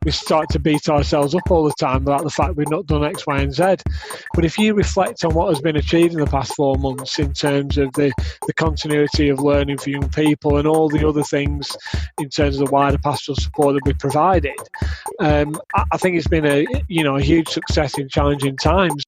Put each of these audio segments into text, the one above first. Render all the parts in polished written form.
we start to beat ourselves up all the time about the fact we've not done X, Y, and Z. But if you reflect on what has been achieved in the past 4 months in terms of the continuity of learning for young people and all the other things in terms of the wider pastoral support that we provided, I think it's been a huge success in challenging times.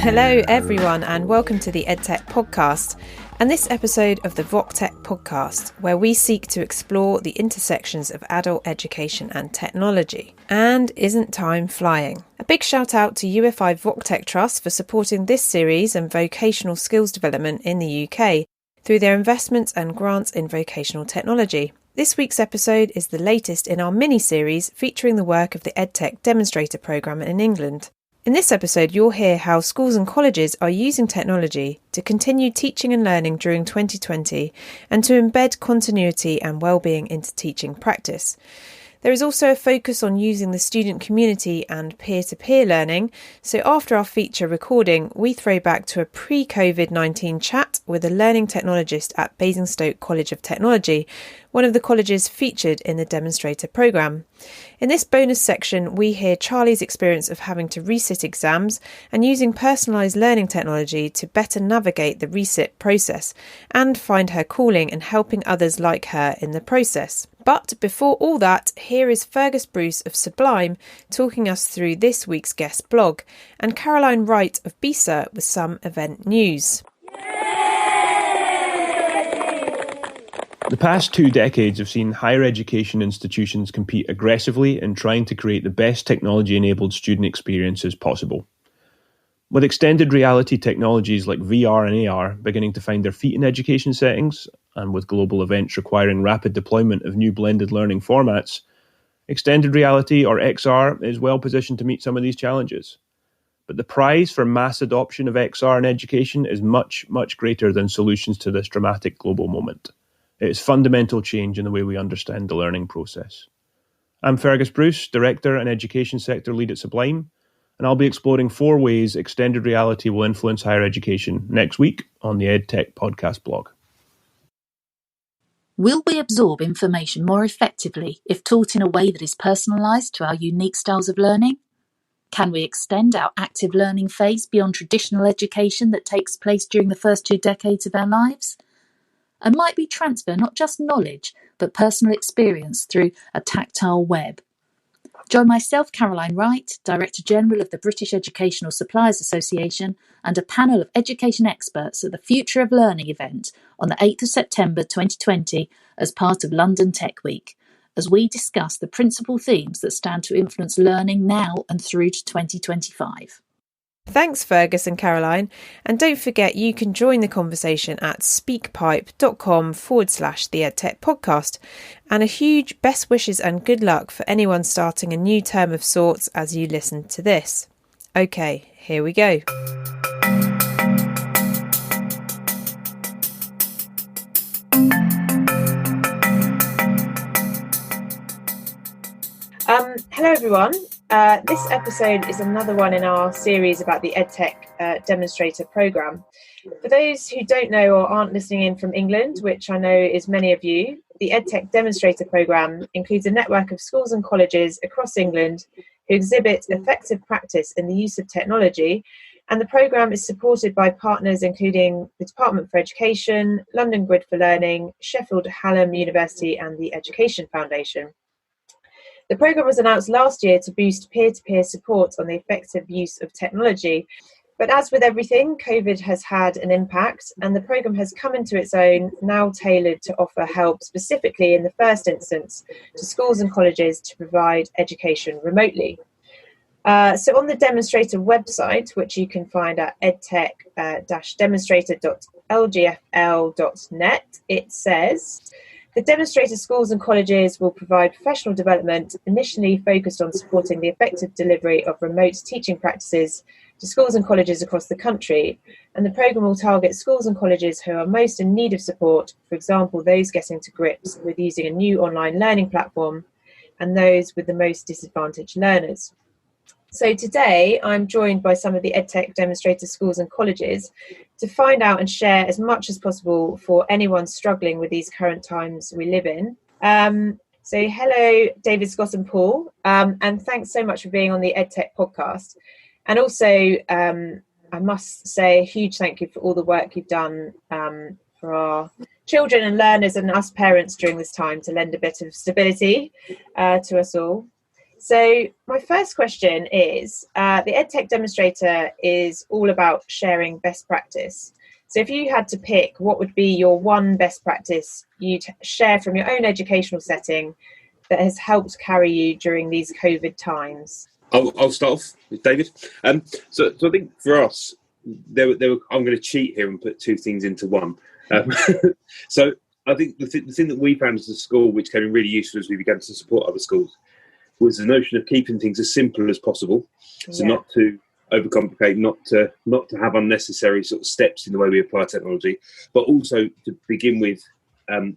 Hello everyone and welcome to the Edtech podcast and this episode of the VocTech podcast, where we seek to explore the intersections of adult education and technology. And isn't time flying? A big shout out to UFI VocTech Trust for supporting this series and vocational skills development in the UK through their investments and grants in vocational technology. This week's episode is the latest in our mini-series featuring the work of the Edtech Demonstrator programme in England. In this episode, you'll hear how schools and colleges are using technology to continue teaching and learning during 2020 and to embed continuity and wellbeing into teaching practice. There is also a focus on using the student community and peer-to-peer learning, so after our feature recording, we throw back to a pre-COVID-19 chat with a learning technologist at Basingstoke College of Technology, one of the colleges featured in the Demonstrator programme. In this bonus section, we hear Charlie's experience of having to resit exams and using personalised learning technology to better navigate the resit process and find her calling in helping others like her in the process. But before all that, here is Fergus Bruce of Sublime talking us through this week's guest blog and Caroline Wright of BESA with some event news. The past 2 decades have seen higher education institutions compete aggressively in trying to create the best technology-enabled student experiences possible. With extended reality technologies like VR and AR beginning to find their feet in education settings, and with global events requiring rapid deployment of new blended learning formats, extended reality, or XR, is well positioned to meet some of these challenges. But the prize for mass adoption of XR in education is much, much greater than solutions to this dramatic global moment. It is fundamental change in the way we understand the learning process. I'm Fergus Bruce, Director and Education Sector Lead at Sublime, and I'll be exploring 4 ways extended reality will influence higher education next week on the Edtech podcast blog. Will we absorb information more effectively if taught in a way that is personalised to our unique styles of learning? Can we extend our active learning phase beyond traditional education that takes place during the first 2 decades of our lives? And might we transfer not just knowledge, but personal experience through a tactile web? Join myself, Caroline Wright, Director General of the British Educational Suppliers Association, and a panel of education experts at the Future of Learning event on the 8th of September 2020 as part of London Tech Week, as we discuss the principal themes that stand to influence learning now and through to 2025. Thanks Fergus and Caroline, and don't forget you can join the conversation at speakpipe.com/the Edtech podcast, and a huge best wishes and good luck for anyone starting a new term of sorts as you listen to this. Okay, here we go. Hello everyone. This episode is another one in our series about the Edtech Demonstrator programme. For those who don't know or aren't listening in from England, which I know is many of you, the Edtech Demonstrator programme includes a network of schools and colleges across England who exhibit effective practice in the use of technology, and the programme is supported by partners including the Department for Education, London Grid for Learning, Sheffield Hallam University and the Education Foundation. The programme was announced last year to boost peer-to-peer support on the effective use of technology. But as with everything, COVID has had an impact, and the programme has come into its own, now tailored to offer help specifically in the first instance to schools and colleges to provide education remotely. So on the Demonstrator website, which you can find at edtech-demonstrator.lgfl.net, it says, the Demonstrator schools and colleges will provide professional development initially focused on supporting the effective delivery of remote teaching practices to schools and colleges across the country, and the programme will target schools and colleges who are most in need of support, for example those getting to grips with using a new online learning platform and those with the most disadvantaged learners. So today I'm joined by some of the Edtech Demonstrator schools and colleges to find out and share as much as possible for anyone struggling with these current times we live in. So hello, David, Scott and Paul, and thanks so much for being on the Edtech podcast. And also, I must say a huge thank you for all the work you've done for our children and learners and us parents during this time to lend a bit of stability to us all. So my first question is, the Edtech Demonstrator is all about sharing best practice. So if you had to pick, what would be your one best practice you'd share from your own educational setting that has helped carry you during these COVID times? I'll start off with David. So I think for us, I'm going to cheat here and put two things into one. So I think the thing that we found as a school, which came in really useful as we began to support other schools, was the notion of keeping things as simple as possible. So not to overcomplicate, not to have unnecessary sort of steps in the way we apply technology, but also to begin with a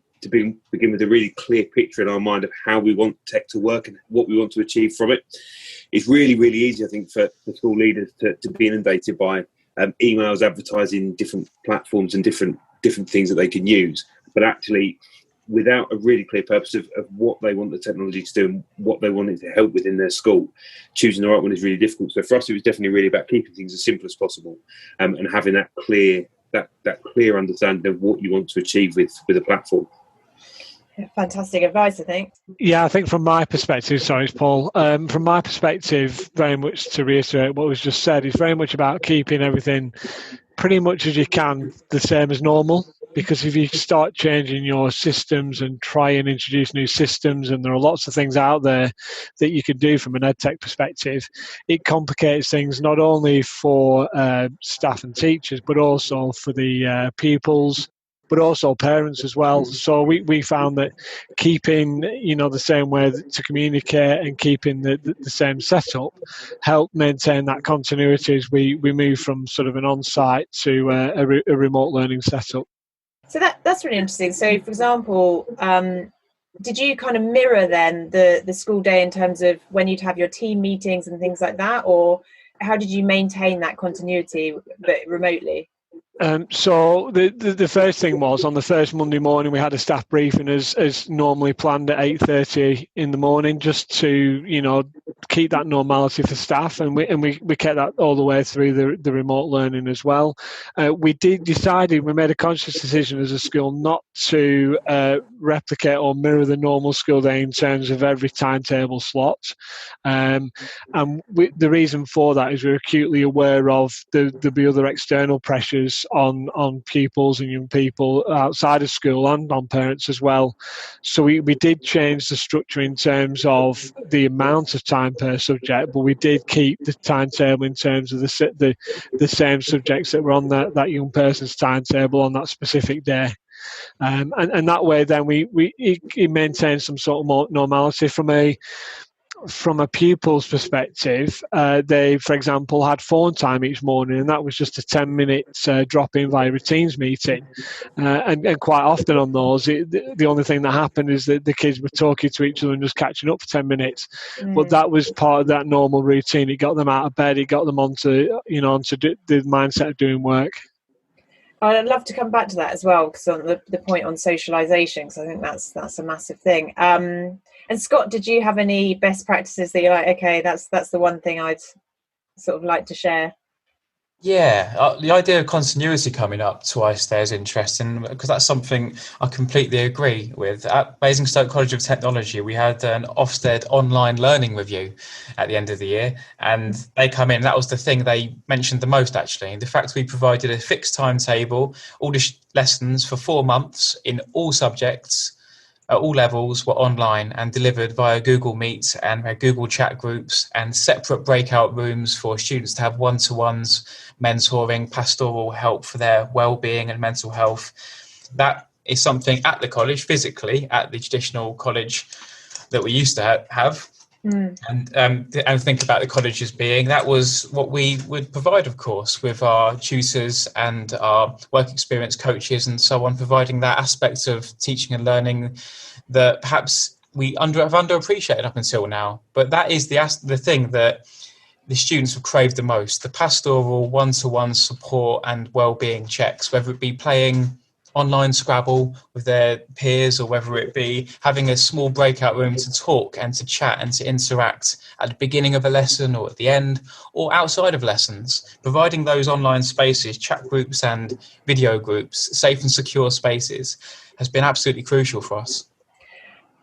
really clear picture in our mind of how we want tech to work and what we want to achieve from it. It's really, really easy, I think, for school leaders to be inundated by emails advertising different platforms and different things that they can use, but actually without a really clear purpose of what they want the technology to do and what they want it to help with in their school, choosing the right one is really difficult. So for us, it was definitely really about keeping things as simple as possible, and having that clear understanding of what you want to achieve with a platform. Fantastic advice, I think. Yeah, I think from my perspective, sorry, Paul, from my perspective, very much to reiterate what was just said, it's very much about keeping everything pretty much as you can the same as normal. Because if you start changing your systems and try and introduce new systems, and there are lots of things out there that you can do from an EdTech perspective, it complicates things not only for staff and teachers, but also for the pupils, but also parents as well. So we found that keeping, the same way to communicate and keeping the same setup helped maintain that continuity as we move from sort of an on-site to a remote learning setup. So that's really interesting. So, for example, did you kind of mirror then the school day in terms of when you'd have your team meetings and things like that, or how did you maintain that continuity but remotely? So the first thing was, on the first Monday morning, we had a staff briefing as normally planned at 8:30 in the morning, just to keep that normality for staff, and we kept that all the way through the remote learning as well. We made a conscious decision as a school not to replicate or mirror the normal school day in terms of every timetable slot, and the reason for that is we're acutely aware of there'll be other external pressures on pupils and young people outside of school and on parents as well. So we did change the structure in terms of the amount of time per subject, but we did keep the timetable in terms of the same subjects that were on that young person's timetable on that specific day. And that way then it maintains some sort of normality. From a pupil's perspective, they, for example, had phone time each morning, and that was just a 10-minute drop-in via a Teams meeting. And quite often on those, the only thing that happened is that the kids were talking to each other and just catching up for 10 minutes. But that was part of that normal routine. It got them out of bed. It got them onto the mindset of doing work. I'd love to come back to that as well, because on the point on socialisation, because I think that's a massive thing. And Scott, did you have any best practices that you're like, okay, that's the one thing I'd sort of like to share? Yeah, the idea of continuity coming up twice there is interesting, because that's something I completely agree with. At Basingstoke College of Technology, we had an Ofsted online learning review at the end of the year, and they come in. That was the thing they mentioned the most, actually. The fact we provided a fixed timetable, all the lessons for 4 months in all subjects at all levels were online and delivered via Google Meet and Google chat groups, and separate breakout rooms for students to have one-to-ones, mentoring, pastoral help for their wellbeing and mental health. That is something at the college, physically, at the traditional college that we used to have. And think about the college as being, that was what we would provide, of course, with our tutors and our work experience coaches and so on, providing that aspect of teaching and learning that perhaps we have underappreciated up until now. But that is the thing that the students have craved the most, the pastoral one-to-one support and well-being checks, whether it be playing online Scrabble with their peers, or whether it be having a small breakout room to talk and to chat and to interact at the beginning of a lesson or at the end or outside of lessons. Providing those online spaces, chat groups and video groups, safe and secure spaces, has been absolutely crucial for us.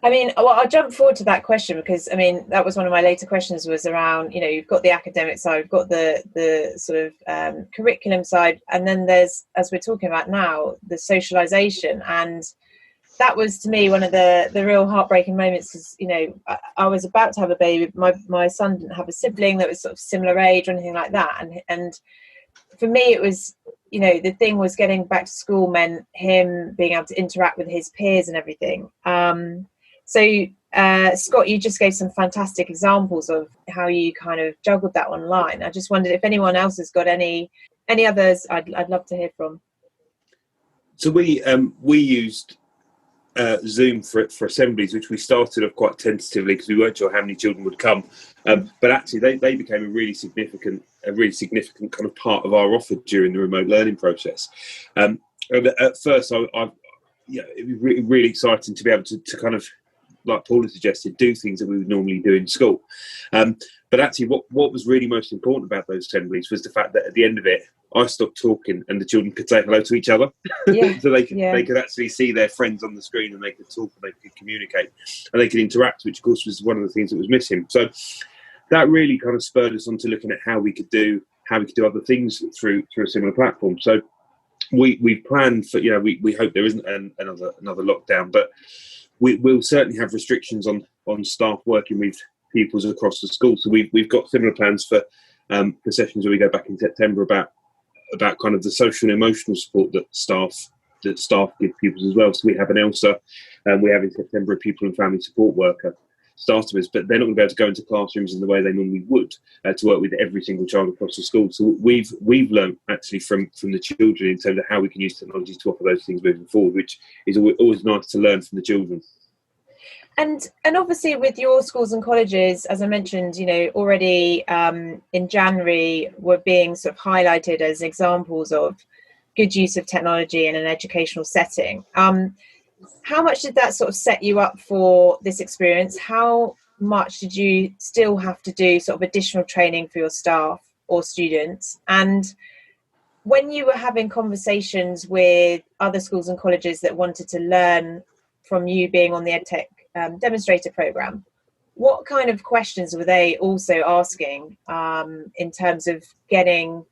I mean, well, I'll jump forward to that question because, I mean, that was one of my later questions, was around, you know, you've got the academic side, you've got the sort of curriculum side, and then there's, as we're talking about now, the socialisation. And that was, to me, one of the real heartbreaking moments is, you know, I was about to have a baby. My son didn't have a sibling that was sort of similar age or anything like that. And for me, it was, you know, the thing was getting back to school meant him being able to interact with his peers and everything. So, Scott, you just gave some fantastic examples of how you kind of juggled that online. I just wondered if anyone else has got any others I'd love to hear from. So we used Zoom for assemblies, which we started off quite tentatively because we weren't sure how many children would come. But actually, they became a really significant kind of part of our offer during the remote learning process. And at first, it was really exciting to be able to kind of, like Paula suggested, do things that we would normally do in school. But actually, what was really most important about those assemblies was the fact that at the end of it, I stopped talking and the children could say hello to each other. Yeah. So they could actually see their friends on the screen, and they could talk and they could communicate and they could interact, which of course was one of the things that was missing. So that really kind of spurred us on to looking at how we could do other things through a similar platform. So we planned for, you know, we hope there isn't another lockdown, but we'll certainly have restrictions on staff working with pupils across the school. So we've got similar plans for sessions where we go back in September about kind of the social and emotional support that staff give pupils as well. So we have an ELSA, and we have in September a pupil and family support worker started with, but they're not going to be able to go into classrooms in the way they normally would to work with every single child across the school. So we've learned actually from the children in terms of how we can use technology to offer those things moving forward, which is always nice to learn from the children. And obviously with your schools and colleges, as I mentioned, you know, already in January were being sort of highlighted as examples of good use of technology in an educational setting. How much did that sort of set you up for this experience? How much did you still have to do sort of additional training for your staff or students? And when you were having conversations with other schools and colleges that wanted to learn from you being on the Edtech Demonstrator program, what kind of questions were they also asking in terms of getting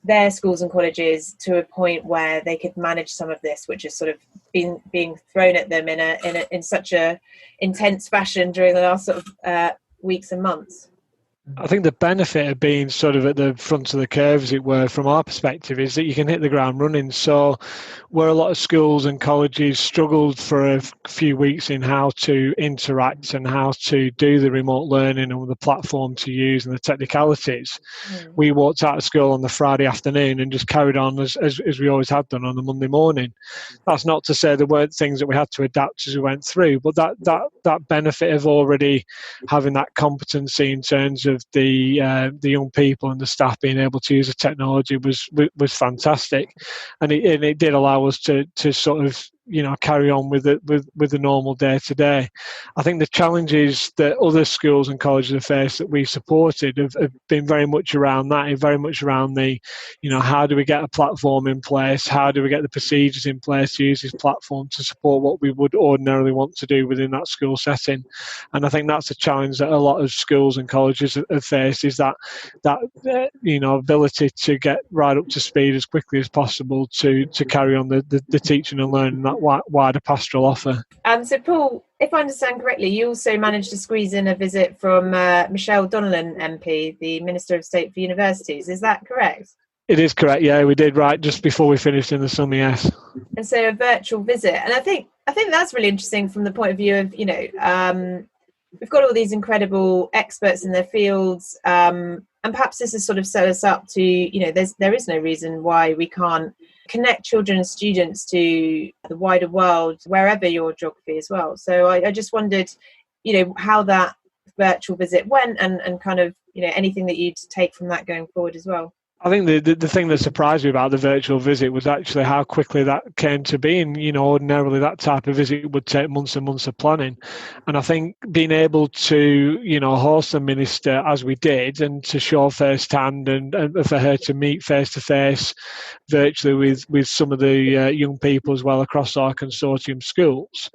their schools and colleges to a point where they could manage some of this, which has sort of been being thrown at them in such a intense fashion during the last sort of weeks and months? I think the benefit of being sort of at the front of the curve, as it were, from our perspective, is that you can hit the ground running. So where a lot of schools and colleges struggled for a few weeks in how to interact and how to do the remote learning and the platform to use and the technicalities, we walked out of school on the Friday afternoon and just carried on as we always had done on the Monday morning. That's not to say there weren't things that we had to adapt as we went through, but that benefit of already having that competency in terms of the young people and the staff being able to use the technology was fantastic, and it did allow us to sort of, you know, carry on with the normal day to day. I think the challenges that other schools and colleges have faced that we supported have been very much around that, very much around the, you know, how do we get a platform in place? How do we get the procedures in place to use this platform to support what we would ordinarily want to do within that school setting? And I think that's a challenge that a lot of schools and colleges have faced, is that you know, ability to get right up to speed as quickly as possible to carry on the teaching and learning that wider pastoral offer. So Paul, if I understand correctly, you also managed to squeeze in a visit from Michelle Donnellan MP, the Minister of State for Universities. Is that correct? It is correct, yeah, we did, right just before we finished in the summer, yes. And so a virtual visit. And I think that's really interesting from the point of view of, you know, we've got all these incredible experts in their fields, and perhaps this has sort of set us up to, you know, there is no reason why we can't connect children and students to the wider world, wherever your geography as well. So I just wondered, you know, how that virtual visit went and kind of anything that you'd take from that going forward as well? I think the thing that surprised me about the virtual visit was actually how quickly that came to be. And, ordinarily that type of visit would take months and months of planning. And I think being able to, host the minister as we did, and to show firsthand, and for her to meet face-to-face virtually with some of the young people as well across our consortium schools,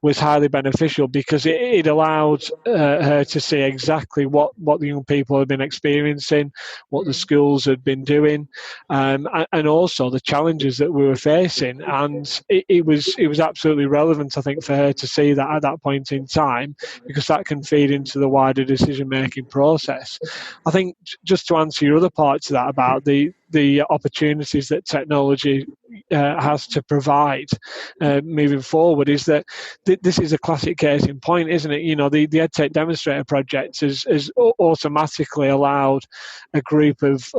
was highly beneficial, because it allowed her to see exactly what the young people had been experiencing, what the schools had been doing, and also the challenges that we were facing. And it was absolutely relevant, I think, for her to see that at that point in time, because that can feed into the wider decision-making process. I think, just to answer your other part to that about the opportunities that technology has to provide moving forward, is that this is a classic case in point, isn't it? The Edtech Demonstrator project has automatically allowed a group of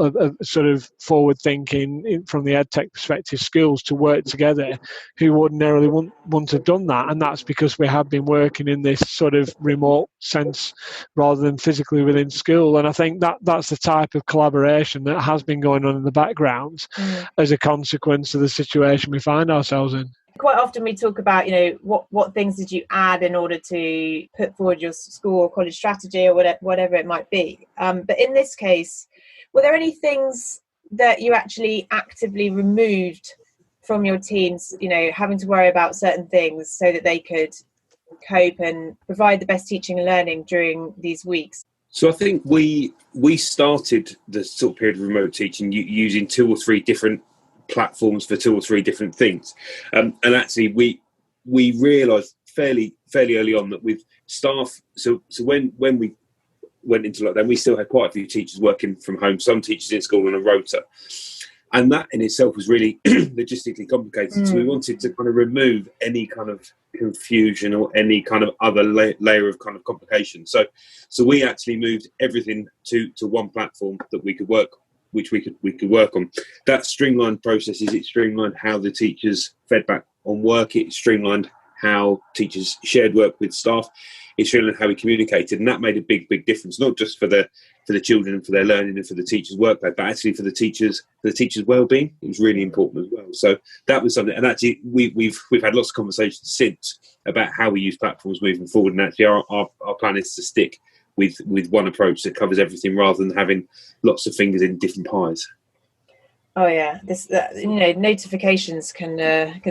sort of forward-thinking, from the EdTech perspective, schools to work together who ordinarily wouldn't have done that. And that's because we have been working in this sort of remote sense rather than physically within school. And I think that's the type of collaboration that has been going on in the background as a consequence of the situation we find ourselves in. Quite often we talk about, what things did you add in order to put forward your school or college strategy, or whatever it might be. But in this case, were there any things that you actually actively removed from your teams, having to worry about certain things so that they could cope and provide the best teaching and learning during these weeks? So I think we started the sort of period of remote teaching using 2 or 3 different platforms for 2 or 3 different things, and actually we realised fairly early on that with staff. So when we went into lockdown, we still had quite a few teachers working from home, some teachers in school on a rota, and that in itself was really logistically complicated. So we wanted to kind of remove any kind of confusion or any kind of other layer of kind of complication. So we actually moved everything to one platform that we could work on. That streamlined processes. It streamlined how the teachers fed back on work. It streamlined how teachers shared work with staff. It streamlined how we communicated, and that made a big difference, not just for the children and for their learning and for the teachers' workload, but actually for the teachers' wellbeing. It was really important as well. So that was something, and actually we've had lots of conversations since about how we use platforms moving forward. And actually our plan is to stick with one approach that covers everything, rather than having lots of fingers in different pies. Oh yeah, notifications can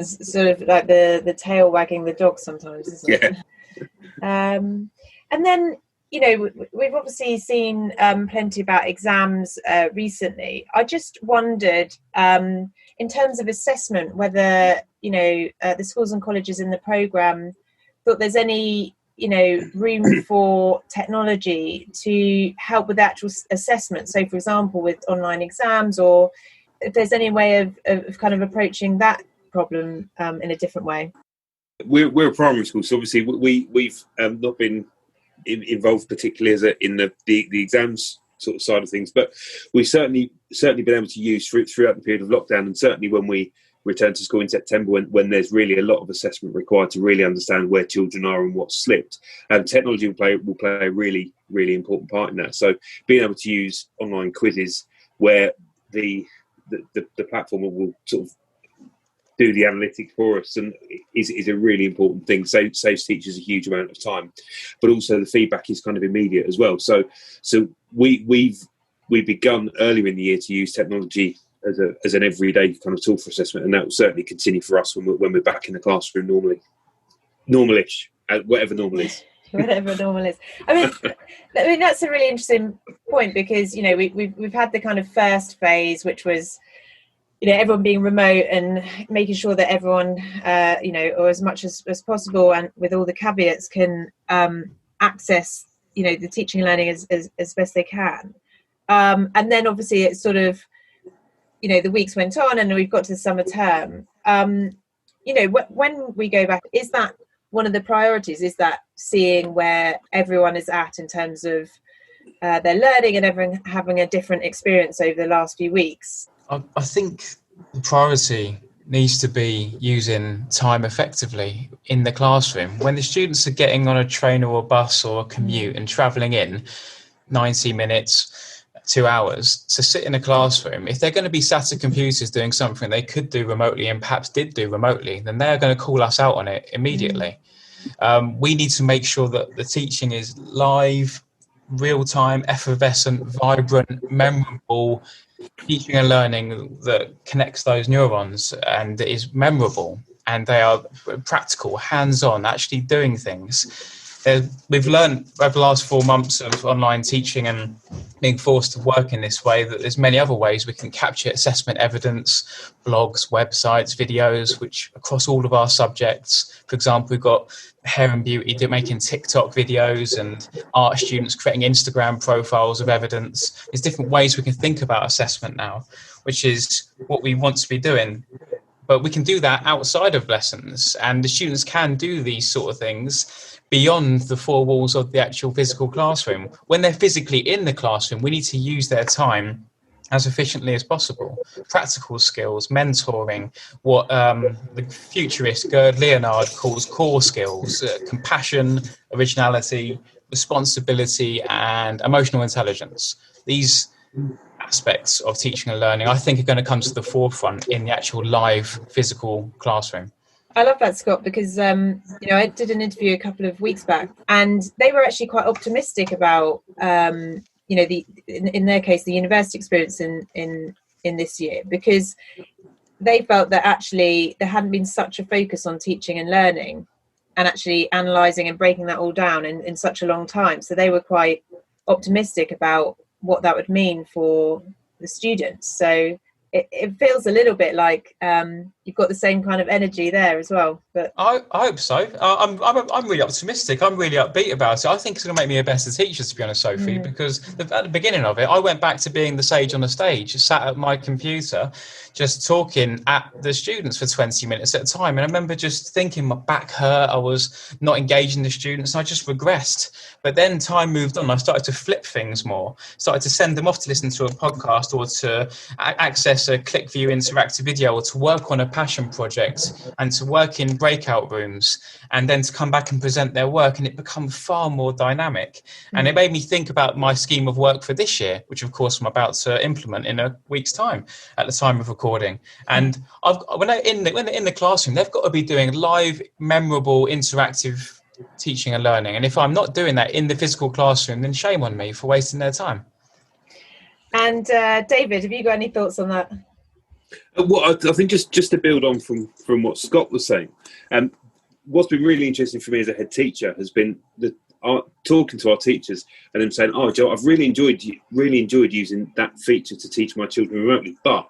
sort of like the tail wagging the dog sometimes, isn't it? Yeah. And then we've obviously seen plenty about exams recently. I just wondered, in terms of assessment, whether the schools and colleges in the programme thought there's any room for technology to help with actual assessment. So, for example, with online exams, or if there's any way of kind of approaching that problem in a different way. We're a primary school, so obviously we've not been involved particularly in the exams sort of side of things, but we've certainly been able to use throughout the period of lockdown, and certainly when we return to school in September, when there's really a lot of assessment required to really understand where children are and what's slipped, and technology will play a really important part in that. So being able to use online quizzes where the platform will sort of do the analytics for us, and is a really important thing. Saves teachers a huge amount of time, but also the feedback is kind of immediate as well. So we've begun earlier in the year to use technology as an everyday kind of tool for assessment, and that will certainly continue for us when we're back in the classroom normalish, whatever normal is. Whatever normal is. I mean that's a really interesting point, because we've had the kind of first phase, which was everyone being remote and making sure that everyone or as much as possible, and with all the caveats, can access the teaching and learning as best they can, and then obviously it's sort of the weeks went on and we've got to the summer term. When we go back, is that one of the priorities? Is that seeing where everyone is at in terms of their learning, and everyone having a different experience over the last few weeks? I think the priority needs to be using time effectively in the classroom. When the students are getting on a train or a bus or a commute and travelling in, 90 minutes, 2 hours to sit in a classroom. If they're going to be sat at computers doing something they could do remotely and perhaps did do remotely, then they're going to call us out on it immediately. We need to make sure that the teaching is live, real-time, effervescent, vibrant, memorable, teaching and learning that connects those neurons and is memorable, and they are practical, hands-on, actually doing things. We've learned over the last 4 months of online teaching and being forced to work in this way that there's many other ways we can capture assessment evidence, blogs, websites, videos, which across all of our subjects. For example, we've got hair and beauty making TikTok videos, and art students creating Instagram profiles of evidence. There's different ways we can think about assessment now, which is what we want to be doing. But we can do that outside of lessons, and the students can do these sort of things beyond the 4 walls of the actual physical classroom. When they're physically in the classroom, we need to use their time as efficiently as possible. Practical skills, mentoring, what the futurist Gerd Leonard calls core skills, compassion, originality, responsibility, and emotional intelligence. These aspects of teaching and learning, I think, are going to come to the forefront in the actual live physical classroom. I love that, Scott, because I did an interview a couple of weeks back, and they were actually quite optimistic about in their case the university experience in this year, because they felt that actually there hadn't been such a focus on teaching and learning and actually analysing and breaking that all down in such a long time. So they were quite optimistic about what that would mean for the students. So it feels a little bit like you've got the same kind of energy there as well. But I hope so. I'm really optimistic. I'm really upbeat about it. I think it's going to make me a better teacher, to be honest, Sophie, because at the beginning of it, I went back to being the sage on the stage, sat at my computer, just talking at the students for 20 minutes at a time. And I remember just thinking my back hurt. I was not engaging the students. And I just regressed. But then time moved on. I started to flip things more, started to send them off to listen to a podcast or to access a ClickView interactive video, or to work on a passion project and to work in breakout rooms, and then to come back and present their work, and it become far more dynamic. And it made me think about my scheme of work for this year, which of course I'm about to implement in a week's time at the time of recording. And when they're in the classroom, they've got to be doing live, memorable, interactive teaching and learning. And if I'm not doing that in the physical classroom, then shame on me for wasting their time. And David, have you got any thoughts on that? Well, I think just to build on from what Scott was saying, what's been really interesting for me as a head teacher has been talking to our teachers and them saying, "Oh, Joe, I've really enjoyed using that feature to teach my children remotely, but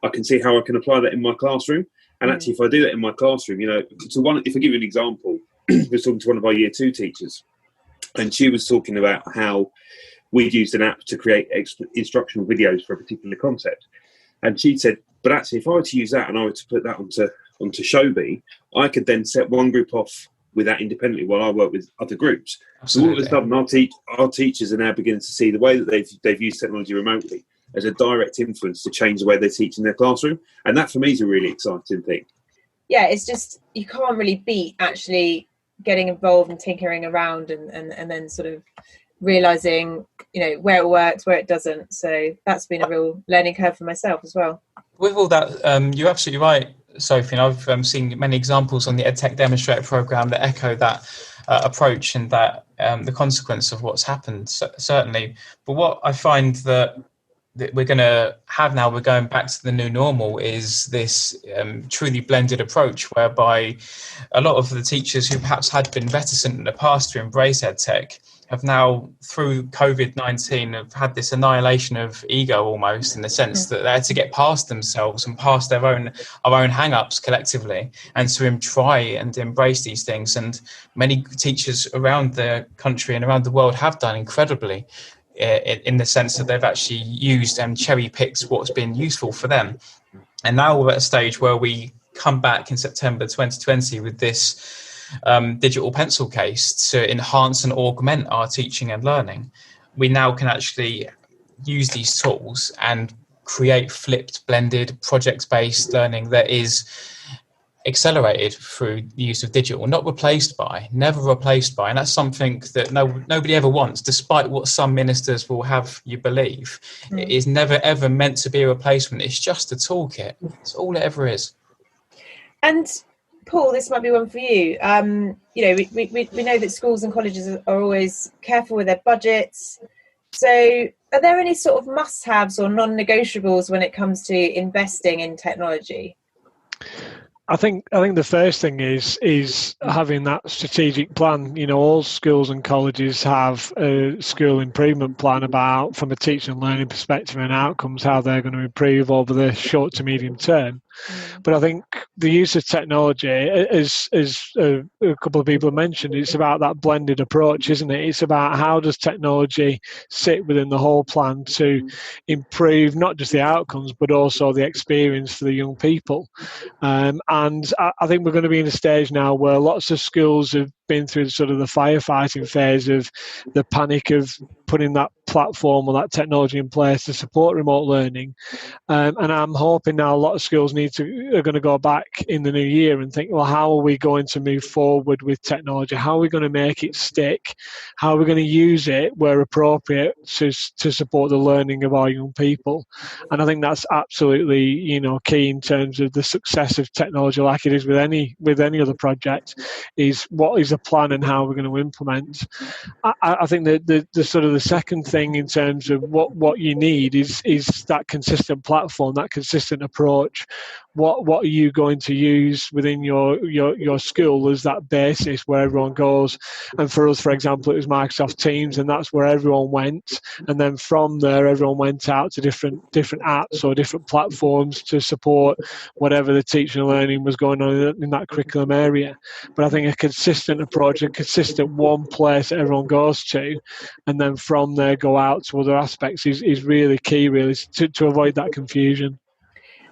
I can see how I can apply that in my classroom. And actually, if I do that in my classroom, if I give you an example, I was talking to one of our year 2 teachers, and she was talking about how we'd used an app to create instructional videos for a particular concept. And she said, but actually, if I were to use that and I were to put that onto Showbee, I could then set one group off with that independently while I work with other groups. Absolutely. So all of a sudden, our teachers are now beginning to see the way that they've used technology remotely as a direct influence to change the way they teach in their classroom. And that, for me, is a really exciting thing. Yeah, it's just, you can't really beat actually getting involved and tinkering around and then sort of realising, where it works, where it doesn't. So that's been a real learning curve for myself as well. With all that, you're absolutely right, Sophie. And I've seen many examples on the Edtech Demonstrator programme that echo that approach and that the consequence of what's happened, certainly. But what I find that we're going to have now, we're going back to the new normal, is this truly blended approach whereby a lot of the teachers who perhaps had been reticent in the past to embrace EdTech have now, through COVID-19, have had this annihilation of ego almost, in the sense that they had to get past themselves and past our own hang-ups collectively, and to try and embrace these things. And many teachers around the country and around the world have done incredibly, in the sense that they've actually used and cherry-picked what's been useful for them. And now we're at a stage where we come back in September 2020 with this digital pencil case to enhance and augment our teaching and learning. We now can actually use these tools and create flipped, blended, project-based learning that is accelerated through the use of digital, not replaced by, never replaced by. And that's something that nobody ever wants, despite what some ministers will have you believe. It is never, ever meant to be a replacement. It's just a toolkit. It's all it ever is. And Paul, this might be one for you. We know that schools and colleges are always careful with their budgets. So are there any sort of must-haves or non-negotiables when it comes to investing in technology? I think the first thing is having that strategic plan. All schools and colleges have a school improvement plan about, from a teaching and learning perspective and outcomes, how they're going to improve over the short to medium term. But I think the use of technology, as a couple of people have mentioned, it's about that blended approach, isn't it? It's about how does technology sit within the whole plan to improve not just the outcomes, but also the experience for the young people. And I think we're going to be in a stage now where lots of schools have been through sort of the firefighting phase of the panic of putting that platform or that technology in place to support remote learning. And I'm hoping now a lot of schools are going to go back in the new year and think, well, how are we going to move forward with technology? How are we going to make it stick? How are we going to use it where appropriate to support the learning of our young people? And I think that's absolutely, key in terms of the success of technology, like it is with any other project, is what is the plan and how we're going to implement. I think that the sort of the second thing in terms of what you need is that consistent platform, that consistent approach. What are you going to use within your school as that basis where everyone goes? And for us, for example, it was Microsoft Teams, and that's where everyone went. And then from there, everyone went out to different apps or different platforms to support whatever the teaching and learning was going on in that curriculum area. But I think a consistent approach, a consistent one place that everyone goes to, and then from there go out to other aspects is really key, really, to avoid that confusion.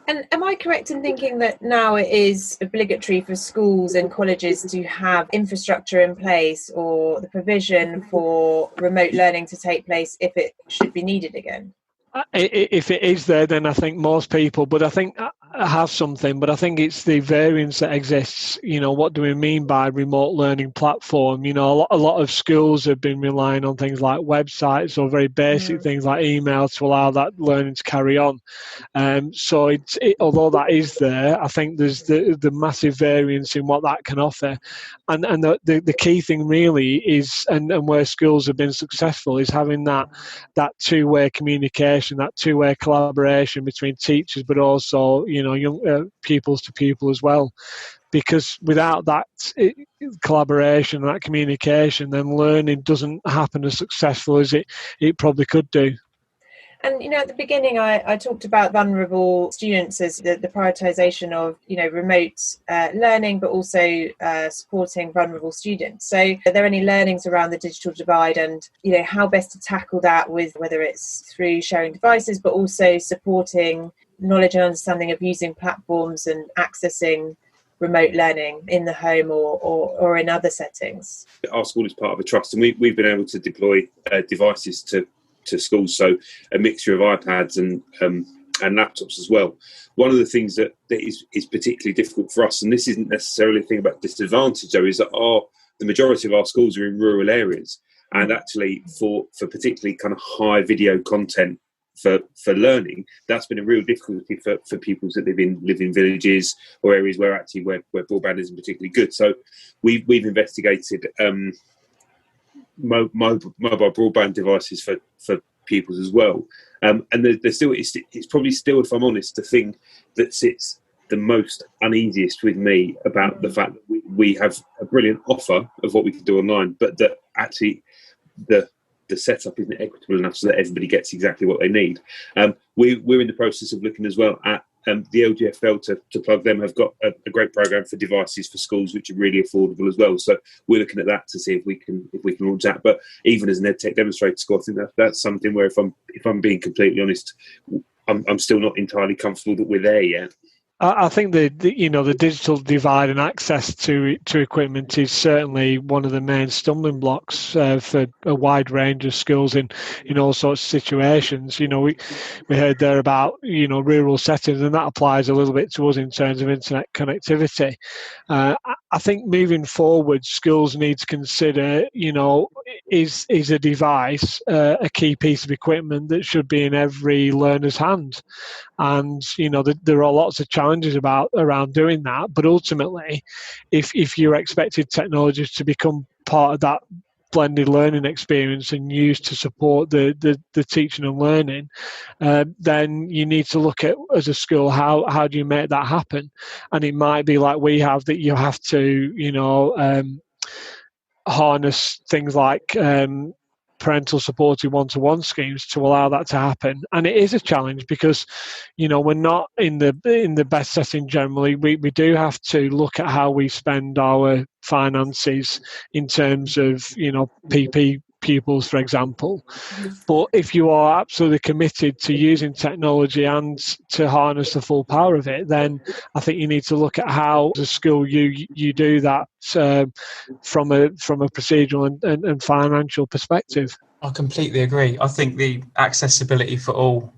And am I correct in thinking that now it is obligatory for schools and colleges to have infrastructure in place or the provision for remote learning to take place if it should be needed again? If it is there, then I think most people, but I think have something, but I think it's the variance that exists. What do we mean by remote learning platform? A lot of schools have been relying on things like websites or very basic things like email to allow that learning to carry on. So although that is there, I think there's the massive variance in what that can offer. And the key thing really is, and where schools have been successful, is having that two-way communication, that two-way collaboration between teachers, but also young pupils to pupil as well. Because without that collaboration, that communication, then learning doesn't happen as successful as it probably could do. And at the beginning, I talked about vulnerable students as the prioritisation of remote learning, but also supporting vulnerable students. So, are there any learnings around the digital divide, and how best to tackle that, with whether it's through sharing devices, but also supporting knowledge and understanding of using platforms and accessing remote learning in the home or in other settings? Our school is part of a trust, and we've been able to deploy devices to schools, so a mixture of iPads and laptops as well. One of the things that is particularly difficult for us, and this isn't necessarily a thing about disadvantage though, is that the majority of our schools are in rural areas, and actually for particularly kind of high video content for learning, that's been a real difficulty for pupils that live in villages or areas where broadband isn't particularly good. So we've investigated mobile broadband devices for pupils as well, and there's still it's probably still, if I'm honest, the thing that sits the most uneasiest with me about the fact that we have a brilliant offer of what we can do online, but that actually the setup isn't equitable enough so that everybody gets exactly what they need. We're in the process of looking as well at the LGFL, to plug them, have got a great program for devices for schools which are really affordable as well. So we're looking at that to see if we can launch that. But even as an Edtech Demonstrator school, I think that's something where if I'm being completely honest, I'm still not entirely comfortable that we're there yet. I think the digital divide and access to equipment is certainly one of the main stumbling blocks for a wide range of schools in all sorts of situations. We heard there about rural settings, and that applies a little bit to us in terms of internet connectivity. I think moving forward, schools need to consider, is a device a key piece of equipment that should be in every learner's hand? And there are lots of challenges around doing that, but ultimately if you're expected technologists to become part of that blended learning experience and used to support the teaching and learning, then you need to look at, as a school, how do you make that happen? And it might be like we have, that you have to harness things like parental supported one-to-one schemes to allow that to happen. And it is a challenge because we're not in the best setting generally. We do have to look at how we spend our finances in terms of PP pupils, for example. But if you are absolutely committed to using technology and to harness the full power of it, then I think you need to look at how, as a school, you do that from a procedural and financial perspective. I completely agree. I think the accessibility for all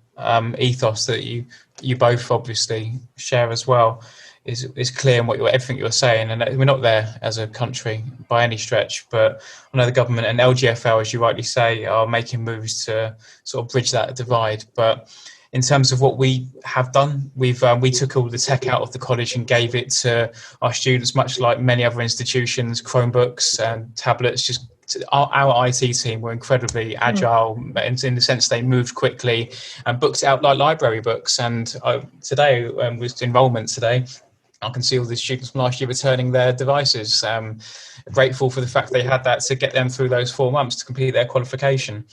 ethos that you both obviously share as well is clear in everything you're saying, and we're not there as a country by any stretch, but I know the government and LGFL, as you rightly say, are making moves to sort of bridge that divide. But in terms of what we have done, we took all the tech out of the college and gave it to our students, much like many other institutions, Chromebooks and tablets. Just our IT team were incredibly agile in the sense they moved quickly and books out like library books. And today, with enrolment today, I can see all the students from last year returning their devices. Grateful for the fact they had that to get them through those 4 months to complete their qualification.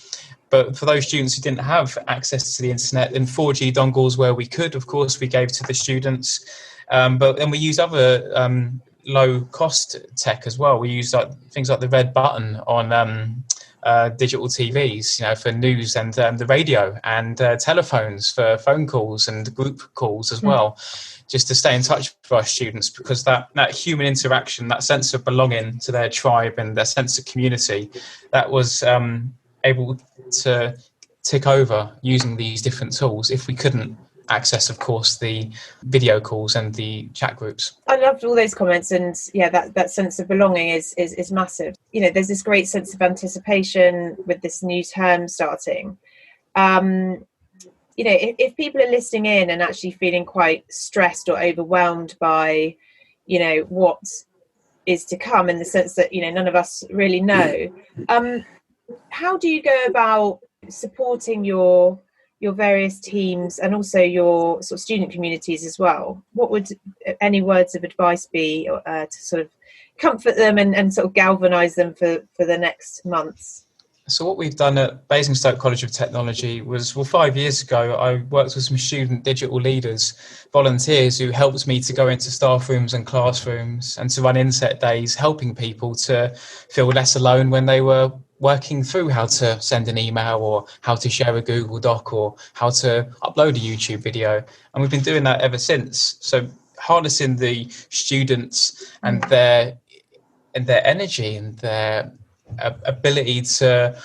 But for those students who didn't have access to the internet, and 4G dongles where we could, of course, we gave to the students. But then we use other low-cost tech as well. We use things like the red button on digital TVs, for news, and the radio, and telephones for phone calls and group calls as well, just to stay in touch with our students, because that human interaction, that sense of belonging to their tribe and their sense of community, that was able to tick over using these different tools if we couldn't access, of course, the video calls and the chat groups. I loved all those comments, and that sense of belonging is massive. There's this great sense of anticipation with this new term starting. If people are listening in and actually feeling quite stressed or overwhelmed by what is to come, in the sense that none of us really know, how do you go about supporting your various teams and also your sort of student communities as well? What would any words of advice be to sort of comfort them and sort of galvanise them for the next months? So what we've done at Basingstoke College of Technology was, 5 years ago, I worked with some student digital leaders, volunteers who helped me to go into staff rooms and classrooms and to run inset days, helping people to feel less alone when they were working through how to send an email or how to share a Google Doc or how to upload a YouTube video. And we've been doing that ever since. So harnessing the students and their energy and their ability to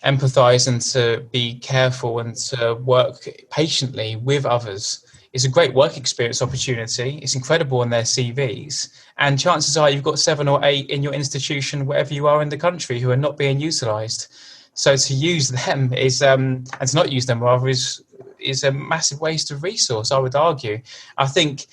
empathise and to be careful and to work patiently with others is a great work experience opportunity. It's incredible in their CVs. And chances are you've got 7 or 8 in your institution, wherever you are in the country, who are not being utilised. So to use them and to not use them rather is a massive waste of resource, I would argue. I think,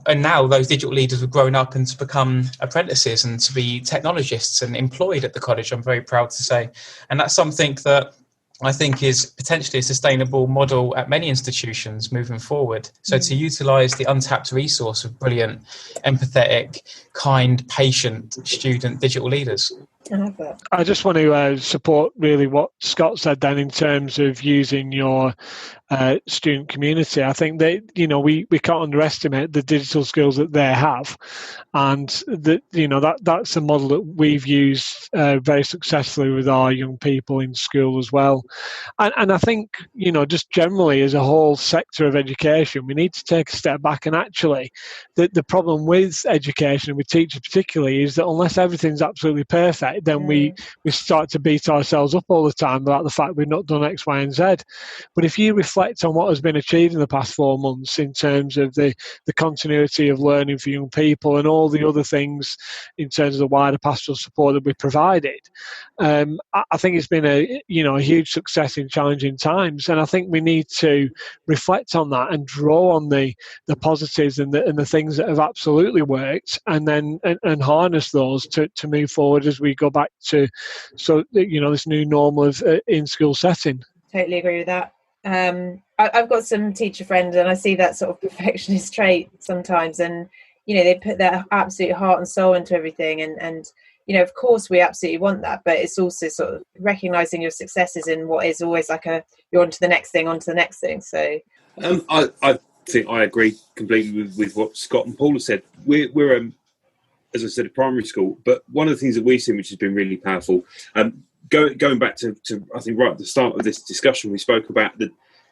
and now those digital leaders have grown up and to become apprentices and to be technologists and employed at the college, I'm very proud to say. And that's something that I think is potentially a sustainable model at many institutions moving forward. So to utilise the untapped resource of brilliant, empathetic, kind, patient student digital leaders. I just want to support really what Scott said then in terms of using your student community. I think that we can't underestimate the digital skills that they have, and that's a model that we've used very successfully with our young people in school as well. And I think just generally as a whole sector of education, we need to take a step back. And actually, the problem with education and with teachers particularly is that unless everything's absolutely perfect, then we start to beat ourselves up all the time about the fact we've not done X, Y, and Z. But if you reflect on what has been achieved in the past 4 months in terms of the continuity of learning for young people and all the other things in terms of the wider pastoral support that we provided, I think it's been a huge success in challenging times. And I think we need to reflect on that and draw on the positives and the things that have absolutely worked, and then and harness those to move forward as we go back to this new normal of in-school setting. Totally agree with that. I've got some teacher friends, and I see that sort of perfectionist trait sometimes, and they put their absolute heart and soul into everything, and of course we absolutely want that, but it's also sort of recognizing your successes in what is always like you're on to the next thing. So I think I agree completely with what Scott and Paul have said. We're as I said, a primary school, but one of the things that we've seen which has been really powerful, going back to I think right at the start of this discussion, we spoke about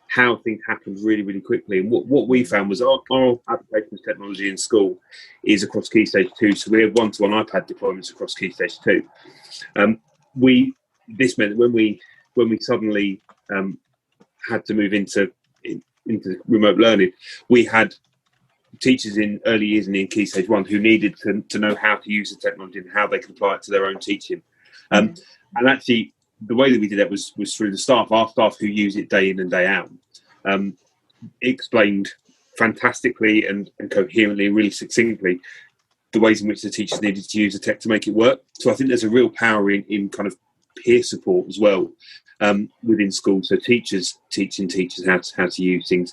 how things happened really, really quickly. And what we found was our application of technology in school is across Key Stage 2. So we have one-to-one iPad deployments across Key Stage 2. This meant that when we suddenly had to move into remote learning, we had teachers in early years and in Key Stage 1 who needed to know how to use the technology and how they could apply it to their own teaching. And actually, the way that we did that was through the staff, our staff who use it day in and day out. Explained fantastically and coherently and really succinctly the ways in which the teachers needed to use the tech to make it work. So I think there's a real power in kind of peer support as well within schools. So teachers teaching teachers how to use things.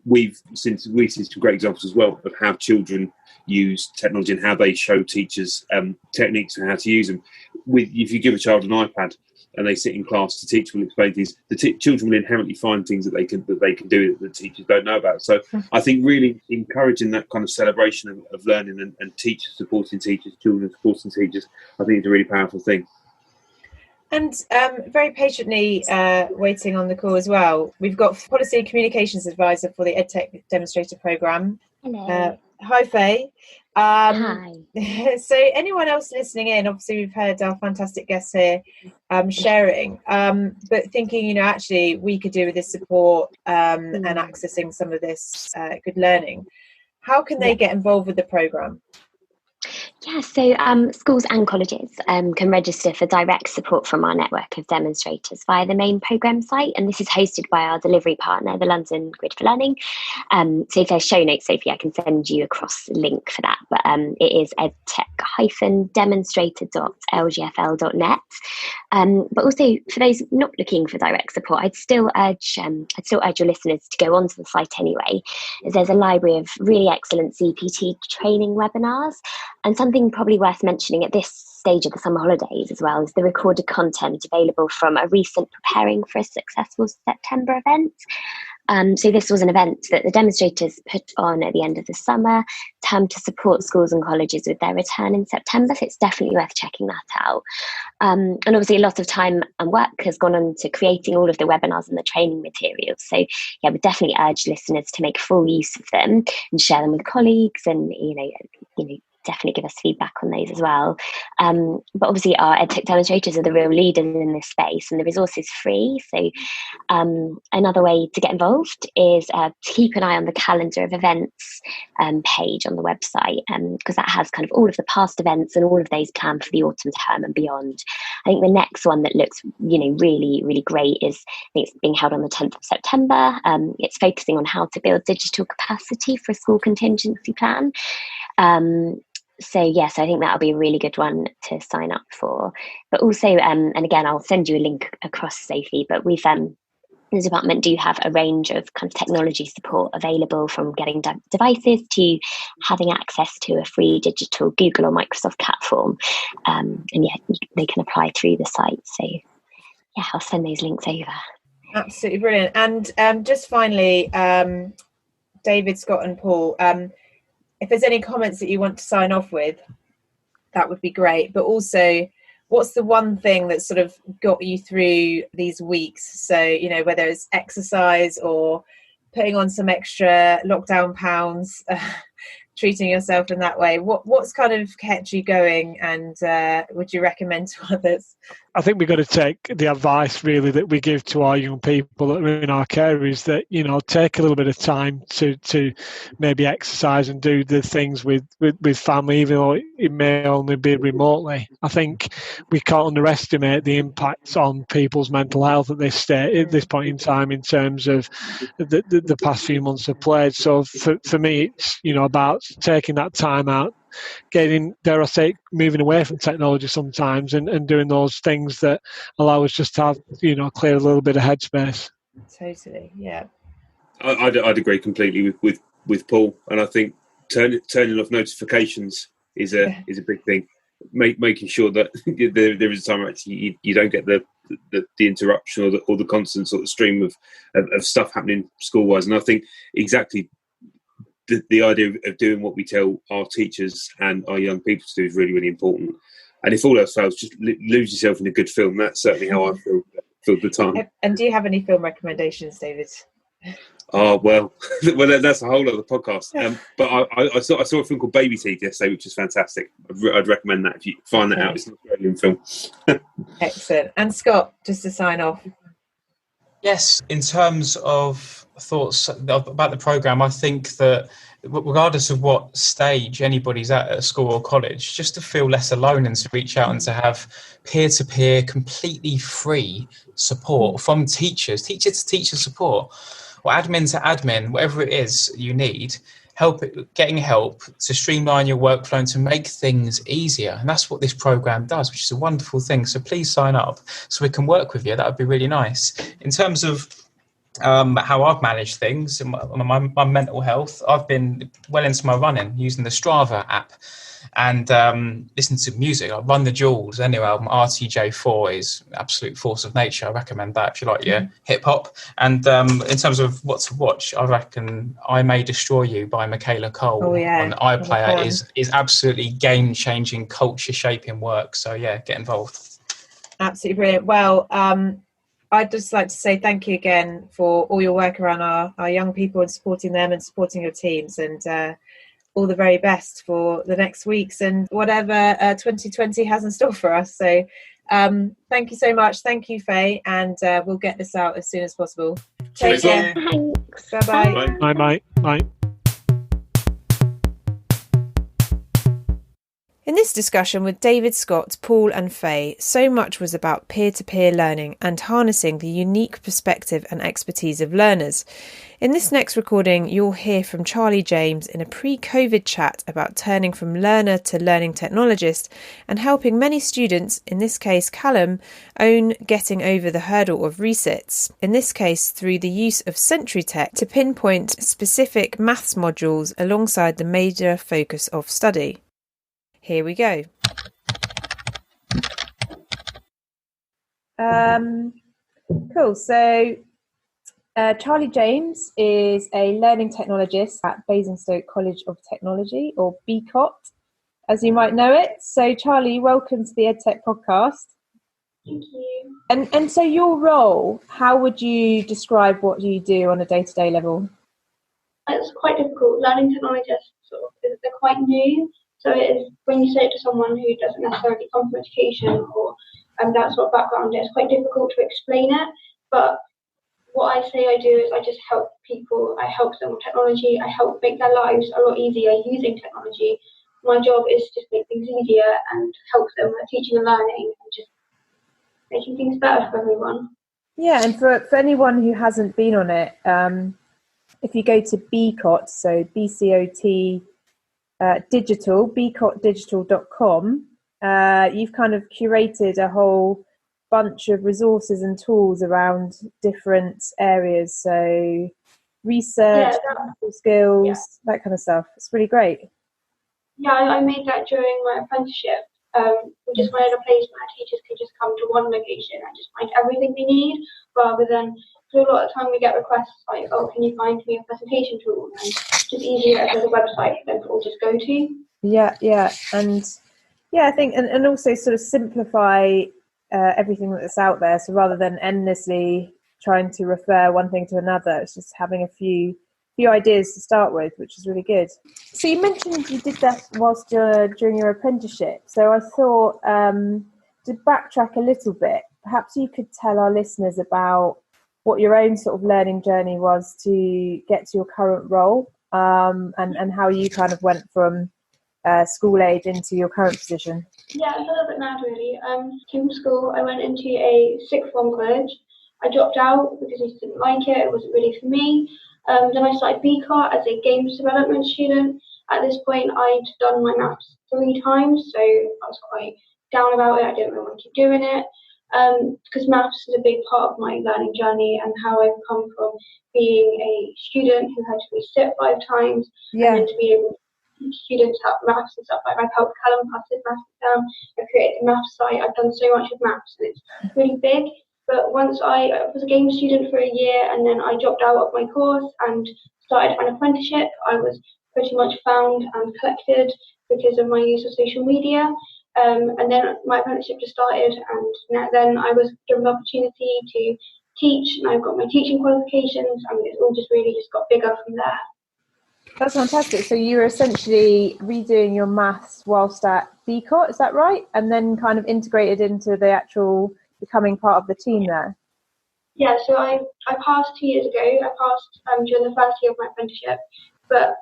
We've seen some great examples as well of how children use technology and how they show teachers techniques and how to use them. If you give a child an iPad and they sit in class, the teacher will explain things. Children will inherently find things that they can do that the teachers don't know about. So I think really encouraging that kind of celebration of learning and teachers supporting teachers, children supporting teachers, I think is a really powerful thing. And very patiently waiting on the call as well, we've got Policy and Communications Advisor for the Edtech Demonstrator programme. Hello. Hi, Faye. Hi. So anyone else listening in, obviously we've heard our fantastic guests here sharing, but thinking, actually we could do with this support and accessing some of this good learning. How can they get involved with the programme? Yeah, so schools and colleges can register for direct support from our network of demonstrators via the main programme site, and this is hosted by our delivery partner, the London Grid for Learning. So if there's show notes, Sophie, I can send you across the link for that, but it is edtech-demonstrator.lgfl.net. But also for those not looking for direct support, I'd still urge your listeners to go onto the site anyway, as there's a library of really excellent CPT training webinars. And something probably worth mentioning at this stage of the summer holidays as well is the recorded content available from a recent Preparing for a Successful September event. So this was an event that the demonstrators put on at the end of the summer to support schools and colleges with their return in September. So it's definitely worth checking that out. And obviously a lot of time and work has gone on to creating all of the webinars and the training materials. So yeah, we definitely urge listeners to make full use of them and share them with colleagues, and definitely give us feedback on those as well. But obviously our EdTech demonstrators are the real leaders in this space, and the resource is free. So another way to get involved is to keep an eye on the calendar of events page on the website, because that has kind of all of the past events and all of those planned for the autumn term and beyond. I think the next one that looks really, really great is, I think it's being held on the 10th of September. It's focusing on how to build digital capacity for a school contingency plan. So yes, I think that'll be a really good one to sign up for. But also, and again, I'll send you a link across, Sophie, but we've the department do have a range of kind of technology support available, from getting devices to having access to a free digital Google or Microsoft platform. And yeah, they can apply through the site. So yeah, I'll send those links over. Absolutely brilliant. And just finally, David, Scott and Paul, if there's any comments that you want to sign off with, that would be great. But also, what's the one thing that sort of got you through these weeks? So, you know, whether it's exercise or putting on some extra lockdown pounds, treating yourself in that way, what's kind of kept you going, and would you recommend to others? I think we've got to take the advice really that we give to our young people that are in our care, is that, you know, take a little bit of time to maybe exercise and do the things with family, even though it may only be remotely. I think we can't underestimate the impacts on people's mental health at this point in time, in terms of the past few months have played. So for me, it's, you know, about taking that time out, getting, dare I say, moving away from technology sometimes, and doing those things that allow us just to have, you know, clear a little bit of headspace. Totally, yeah. I'd agree completely with Paul, and I think turning off notifications is a big thing. Making sure that there is a time actually you don't get the interruption or the constant sort of stream of stuff happening school wise. And I think exactly the idea of doing what we tell our teachers and our young people to do is really, really important. And if all else fails, just lose yourself in a good film. That's certainly how I feel the time. And do you have any film recommendations, David? Oh, well, that's a whole other podcast. But I saw a film called Baby Teeth yesterday, which is fantastic. I'd recommend that if you find that out. It's an Australian film. Excellent. And Scott, just to sign off. Yes, in terms of thoughts about the programme, I think that regardless of what stage anybody's at school or college, just to feel less alone and to reach out and to have peer-to-peer, completely free support from teachers, teacher-to-teacher support, or admin to admin, whatever it is you need, getting help to streamline your workflow and to make things easier. And that's what this program does, which is a wonderful thing. So please sign up so we can work with you. That would be really nice. In terms of how I've managed things, my mental health, I've been well into my running using the Strava app and listen to music. I Run the Jewels, their new album RTJ4 is absolute force of nature. I recommend that if you like your hip hop. And in terms of what to watch, I reckon I May Destroy You by Michaela Cole on iPlayer is absolutely game changing, culture shaping work. So yeah, get involved. Absolutely brilliant. Well, I'd just like to say thank you again for all your work around our young people and supporting them and supporting your teams, and all the very best for the next weeks and whatever 2020 has in store for us. So thank you so much. Thank you, Faye, and we'll get this out as soon as possible. Take care. Thanks. Bye-bye. Bye. Bye. In this discussion with David, Scott, Paul and Faye, so much was about peer-to-peer learning and harnessing the unique perspective and expertise of learners. In this next recording, you'll hear from Charlie James in a pre-COVID chat about turning from learner to learning technologist and helping many students, in this case Callum, own getting over the hurdle of resits, in this case through the use of SentryTech to pinpoint specific maths modules alongside the major focus of study. Here we go. Cool. So Charlie James is a learning technologist at Basingstoke College of Technology, or BCOT, as you might know it. So Charlie, welcome to the Edtech podcast. Thank you. And so your role, how would you describe what you do on a day-to-day level? It's quite difficult. Learning technologists, they're quite new. So it is, when you say it to someone who doesn't necessarily come from education or that sort of background, it's quite difficult to explain it. But what I say I do is I just help people. I help them with technology. I help make their lives a lot easier using technology. My job is to just make things easier and help them with teaching and learning and just making things better for everyone. Yeah, and for anyone who hasn't been on it, if you go to BCOT, so BCOT digital, bcotdigital.com, you've kind of curated a whole bunch of resources and tools around different areas, so research, skills, that kind of stuff. It's really great. Yeah, I made that during my apprenticeship. We just wanted a place where teachers could just come to one location and just find everything they need, rather than, because a lot of the time we get requests like, oh, can you find me a presentation tool? And it's just easier if there's a website for them to all just go to. Yeah. And I think, and also sort of simplify everything that's out there. So rather than endlessly trying to refer one thing to another, it's just having a few ideas to start with, which is really good. So you mentioned you did that whilst during your apprenticeship. So I thought to backtrack a little bit, perhaps you could tell our listeners about what your own sort of learning journey was to get to your current role, and how you kind of went from school age into your current position. Yeah, it's a little bit mad really. Came to school, I went into a sixth form college. I dropped out because I just didn't like it wasn't really for me. Then I started BCAR as a games development student. At this point, I'd done my maths 3 times, so I was quite down about it. I didn't really want to keep doing it, because maths is a big part of my learning journey and how I've come from being a student who had to resit 5 times, and then to be able to teach students how maths and stuff. Like I've helped Callum pass his maths exam. I've created a maths site. I've done so much with maths, and it's really big. But once I was a game student for a year, and then I dropped out of my course and started an apprenticeship, I was pretty much found and collected because of my use of social media. And then my apprenticeship just started, and then I was given the opportunity to teach, and I've got my teaching qualifications, and it's all just really just got bigger from there. That's fantastic. So you were essentially redoing your maths whilst at BCAR, is that right? And then kind of integrated into the actual becoming part of the team there? Yeah, so I passed 2 years ago. I passed during the first year of my apprenticeship, but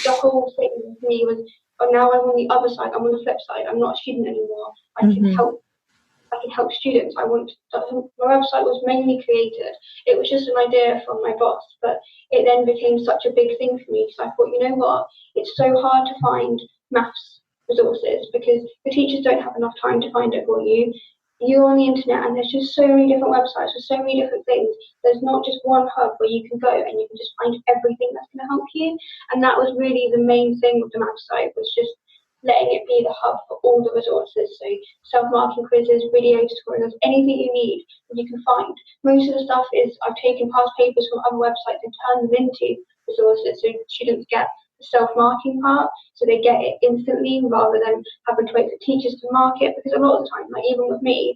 the whole thing for me was, oh, now I'm on the other side. I'm on the flip side. I'm not a student anymore. I can help students. My website was mainly created. It was just an idea from my boss, but it then became such a big thing for me. So I thought, you know what? It's so hard to find maths resources because the teachers don't have enough time to find it for you. You're on the internet and there's just so many different websites with so many different things. There's not just one hub where you can go and you can just find everything that's going to help you. And that was really the main thing with the maths site, was just letting it be the hub for all the resources. So self-marking quizzes, video tutorials, anything you need that you can find. Most of the stuff is I've taken past papers from other websites and turned them into resources so students get the self-marking part, so they get it instantly rather than having to wait for teachers to mark it. Because a lot of the time, like even with me,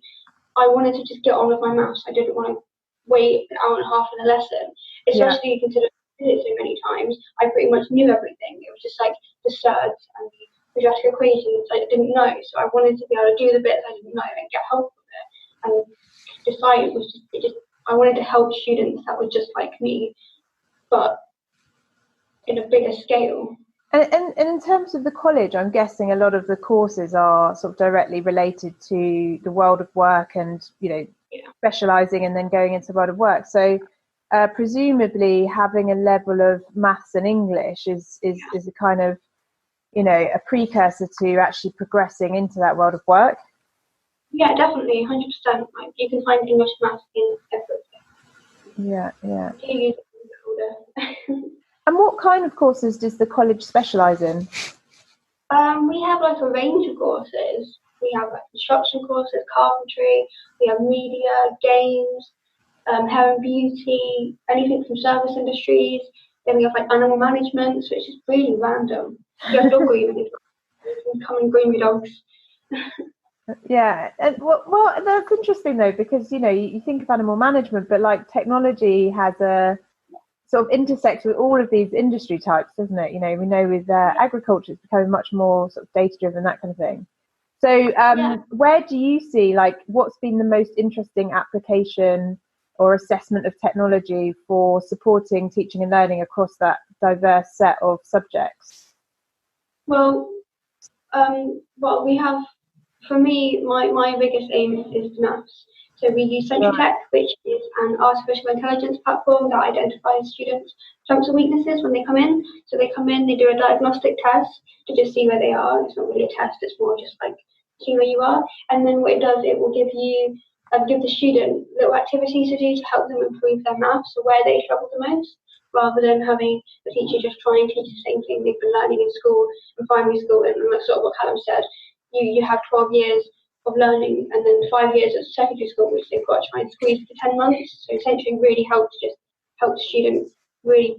I wanted to just get on with my maths. I didn't want to wait an hour and a half in a lesson, especially considering I did it so many times. I pretty much knew everything. It was just like the surds and the quadratic equations I didn't know, so I wanted to be able to do the bits I didn't know and get help with it. And decide was just I wanted to help students that were just like me, but in a bigger scale. And in terms of the college, I'm guessing a lot of the courses are sort of directly related to the world of work and, specialising and then going into the world of work. So presumably having a level of maths and English is a kind of, a precursor to actually progressing into that world of work. Yeah, definitely, 100%. Like, you can find English and maths in everything. Yeah. You use it. And what kind of courses does the college specialise in? We have like a range of courses. We have like construction courses, carpentry, we have media, games, hair and beauty, anything from service industries. Then we have like animal management, so it's just really random. We have dog grooming, you can come and groom your dogs. Yeah, and well, that's interesting though, because you think of animal management, but like technology has a sort of intersects with all of these industry types, doesn't it? We know with agriculture it's becoming much more sort of data driven, that kind of thing. So where do you see, like, what's been the most interesting application or assessment of technology for supporting teaching and learning across that diverse set of subjects? Well, we have, for me, my biggest aim is maths. So we use Central Tech, which is an artificial intelligence platform that identifies students' strengths and weaknesses when they come in. So they come in, they do a diagnostic test to just see where they are. It's not really a test, it's more just like see where you are. And then what it does, it will give the student little activities to do to help them improve their maths or where they struggle the most, rather than having the teacher just try and teach the same thing they've been learning in school, in primary school, and that's sort of what Callum said. you have 12 years of learning and then 5 years at secondary school, which they've got to try and squeeze to 10 months. So essentially really helps students really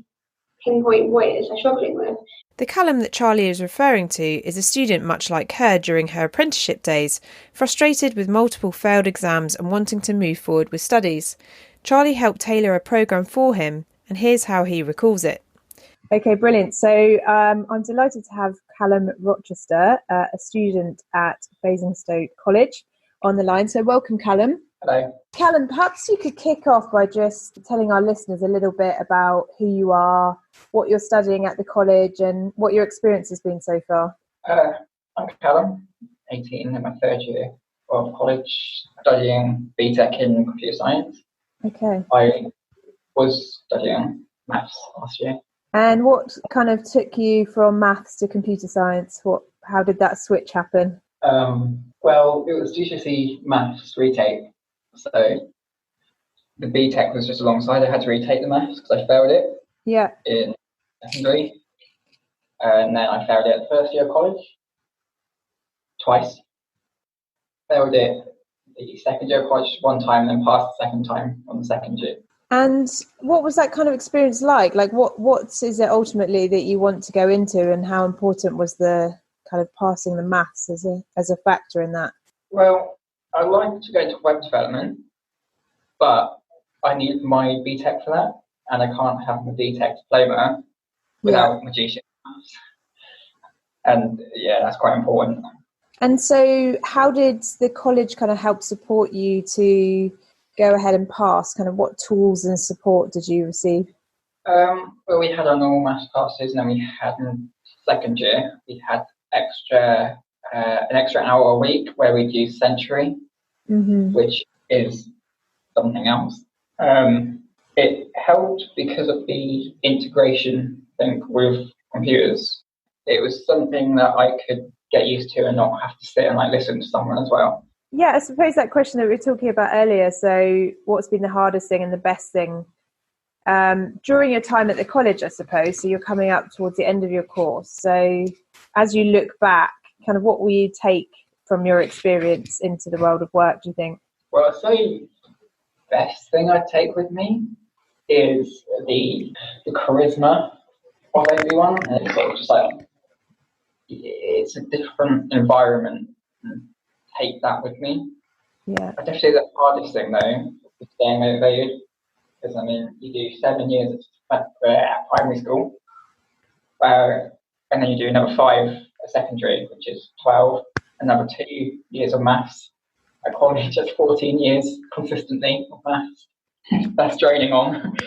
pinpoint what it is they're struggling with. The Callum that Charlie is referring to is a student much like her during her apprenticeship days, frustrated with multiple failed exams and wanting to move forward with studies. Charlie helped tailor a programme for him, and here's how he recalls it. Okay, brilliant. So I'm delighted to have Callum Rochester, a student at Basingstoke College, on the line. So welcome, Callum. Hello. Callum, perhaps you could kick off by just telling our listeners a little bit about who you are, what you're studying at the college, and what your experience has been so far. I'm Callum, 18, in my third year of college, studying BTEC in computer science. Okay. I was studying maths last year. And what kind of took you from maths to computer science? How did that switch happen? Well, it was GCSE maths retake. So the BTEC was just alongside. I had to retake the maths because I failed it in secondary. And then I failed it at the first year of college twice. Failed it the second year of college one time, and then passed the second time on the second year. And what was that kind of experience like? Like, what is it ultimately that you want to go into, and how important was the kind of passing the maths as a factor in that? Well, I like to go to web development, but I need my BTEC for that, and I can't have my BTEC diploma without my GCSE maths. And yeah, that's quite important. And so how did the college kind of help support you to go ahead and pass? Kind of what tools and support did you receive? Well, we had our normal maths classes, and then we had in second year, we had an extra hour a week where we'd use Century, which is something else. It helped because of the integration, I think, with computers. It was something that I could get used to and not have to sit and listen to someone as well. Yeah, I suppose that question that we were talking about earlier. So what's been the hardest thing and the best thing during your time at the college, I suppose? So you're coming up towards the end of your course. So as you look back, kind of what will you take from your experience into the world of work, do you think? Well, I'd say the best thing I'd take with me is the charisma of everyone. And it's sort of just it's a different environment. Take that with me. Yeah. I definitely the hardest thing though is staying motivated, because you do 7 years at primary school, and then you do another 5 at secondary, which is 12, another 2 years of maths at college. Just 14 years consistently of maths. That's draining on.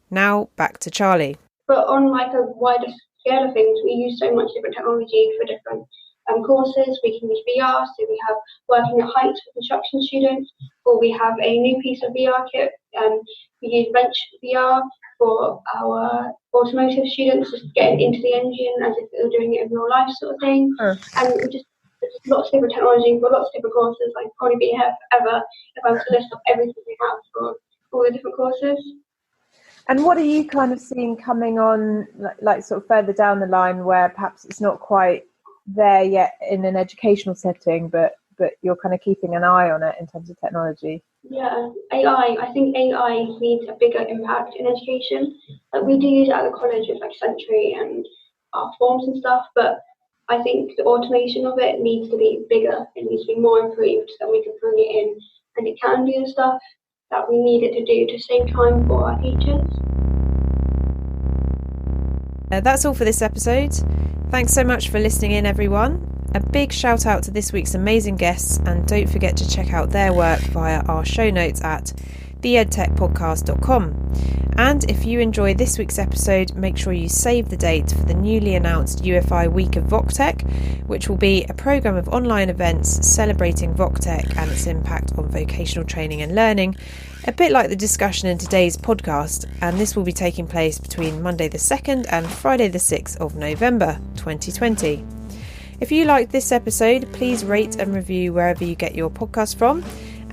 Now back to Charlie. But on a wider scale of things, we use so much different technology for different courses. We can use VR, so we have working at heights for construction students, or we have a new piece of VR kit. We use bench VR for our automotive students, just getting into the engine as if they were doing it in real life sort of thing. And just lots of different technology for lots of different courses. I'd probably be here forever if I was to list off everything we have for all the different courses. And what are you kind of seeing coming on, sort of further down the line, where perhaps it's not quite there yet in an educational setting, but you're kind of keeping an eye on it in terms of technology? Yeah, AI. I think AI needs a bigger impact in education. We do use it at the college with Century and our forms and stuff, but I think the automation of it needs to be bigger. It needs to be more improved so that we can bring it in and it can do the stuff that we need it to do to save time for our teachers. That's all for this episode. Thanks so much for listening in, everyone. A big shout out to this week's amazing guests, and don't forget to check out their work via our show notes at theedtechpodcast.com. And if you enjoy this week's episode, make sure you save the date for the newly announced UFI Week of VocTech, which will be a programme of online events celebrating VocTech and its impact on vocational training and learning, a bit like the discussion in today's podcast, and this will be taking place between Monday the 2nd and Friday the 6th of November 2020. If you liked this episode, please rate and review wherever you get your podcast from.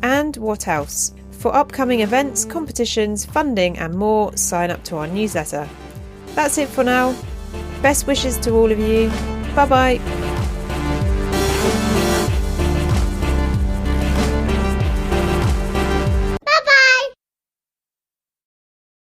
And what else? For upcoming events, competitions, funding and more, sign up to our newsletter. That's it for now. Best wishes to all of you. Bye bye.